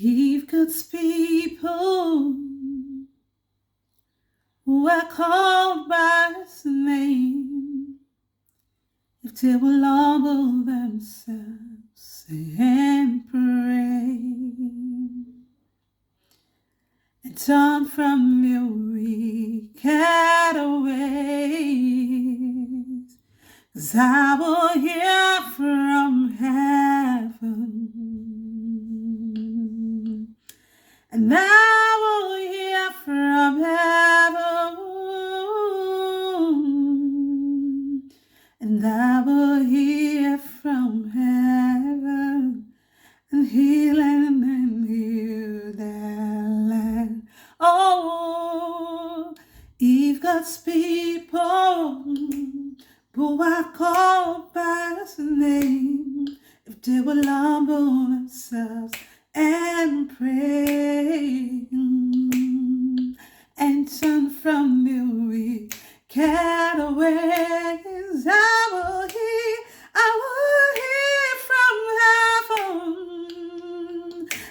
If God's people who are called by His name, if they will humble themselves and pray and turn from their wicked ways, 'cause I will hear from heaven, and I will hear from heaven, and I will hear from heaven, and heal and heal their land. Oh, if God's people who are called by His name, if they will humble themselves and pray and turn from their wicked ways, I will hear from heaven.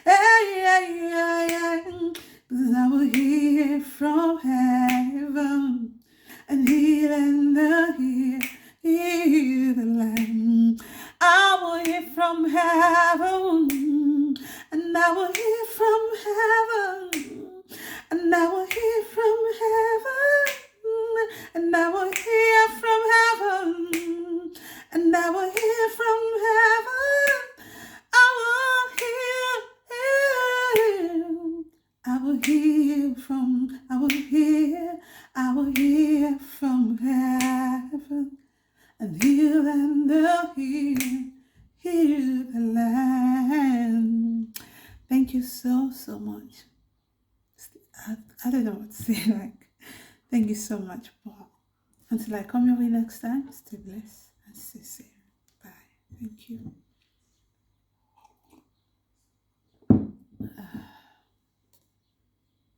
Hey, hey, hey, hey. 'Cause I will hear from heaven and heal and heal the land. I will hear from heaven, and I will hear from heaven, and I will hear from heaven, and I will hear from heaven, and I will hear from heaven. I will hear from heaven, and heal and heal the land. Thank you so much. I don't know what to say, like, thank you so much, Paul. Until I come your way next time, stay blessed and stay safe. Bye. Thank you.